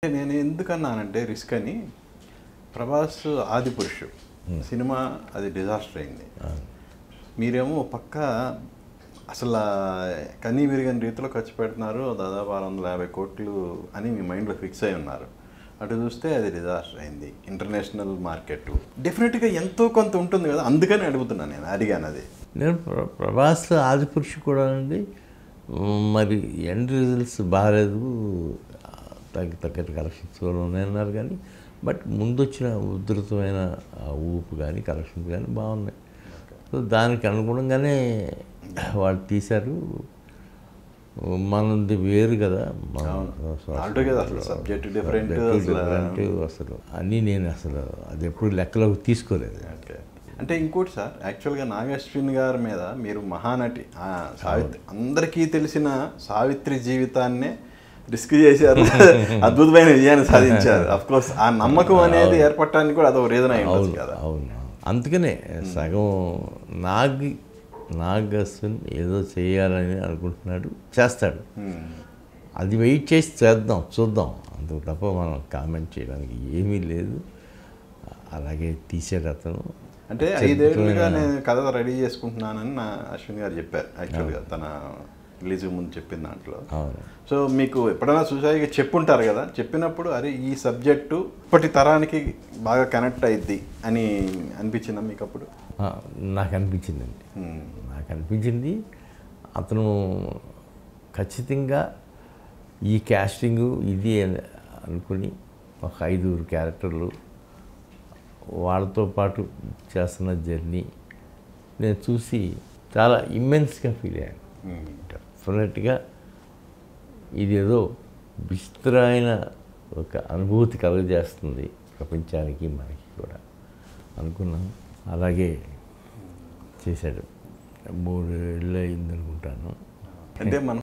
నేను ఎందుకన్నానంటే రిస్క్ అని ప్రభాస్ ఆదిపురుషు సినిమా అది డిజాస్టర్ అయింది. మీరేమో పక్క అసలు కన్నీ విరిగని రీతిలో ఖర్చు పెడుతున్నారు, దాదాపు 650 కోట్లు అని మీ మైండ్లో ఫిక్స్ అయి ఉన్నారు. అటు చూస్తే అది డిజాస్టర్ అయింది. ఇంటర్నేషనల్ మార్కెట్ డెఫినెట్గా ఎంతో కొంత ఉంటుంది కదా, అందుకని అడుగుతున్నాను, నేను అడిగాను అది. నేను ప్రభాస్ ఆదిపురుషు కూడా అండి, మరి ఎండ్ రిజల్ట్స్ బాగాలేదు, తగ్గట్టు కలెక్షన్స్ కూడా ఉన్నాయన్నారు. కానీ బట్ ముందు వచ్చిన ఉధృతమైన ఊపు కానీ కలెక్షన్స్ కానీ బాగున్నాయి. సో దానికి అనుగుణంగానే వాళ్ళు తీశారు. మనది వేరు కదా, అసలు అన్నీ నేను అసలు అది ఎప్పుడు లెక్కలోకి తీసుకోలేదు. అంటే ఇంకోటి సార్, యాక్చువల్గా నాగశ్విన్ గారి మీద మీరు మహానటి సావిత్రి, అందరికీ తెలిసిన సావిత్రి జీవితాన్నే రిస్క్ చేశారు, అద్భుతమైన విజయాన్ని సాధించారు. అఫ్కోర్స్ ఆ నమ్మకం అనేది ఏర్పడటానికి కూడా అదొక రీజన్ అయి ఉంటుంది కదా. అవును, అందుకనే సగం నాగ్ అశ్విన్ ఏదో చేయాలని అనుకుంటున్నాడు, చేస్తాడు. అది వెయిట్ చేసి చూద్దాం. అందుకు తప్ప మనం కామెంట్ చేయడానికి ఏమీ లేదు. అలాగే తీసాడు అతను. అంటే 5 ఏళ్ళుగా నేను కథ రెడీ చేసుకుంటున్నానని నా అశ్విన్ గారు చెప్పారు యాక్చువల్గా, తన రిలీజ్ ముందు చెప్పిన దాంట్లో. సో మీకు ఎప్పుడైనా సుజాయిగా చెప్పుంటారు కదా, చెప్పినప్పుడు అరే ఈ సబ్జెక్టు ఇప్పటి తరానికి బాగా కనెక్ట్ అయ్యిద్ది అని అనిపించిందా మీకు అప్పుడు? నాకు అనిపించింది. అతను ఖచ్చితంగా ఈ క్యాస్టింగు ఇది అనుకుని ఒక 5 క్యారెక్టర్లు వాళ్ళతో పాటు చేస్తున్న జర్నీ నేను చూసి చాలా ఇమ్మెన్స్గా ఫీల్ అయ్యాను. డెఫినెట్గా ఇదేదో విచిత్రమైన ఒక అనుభూతి కలుగజేస్తుంది ప్రపంచానికి, మనకి కూడా అనుకున్నాను. అలాగే చేశాడు. 3 ఏళ్ళు అయింది అనుకుంటాను. అంటే మన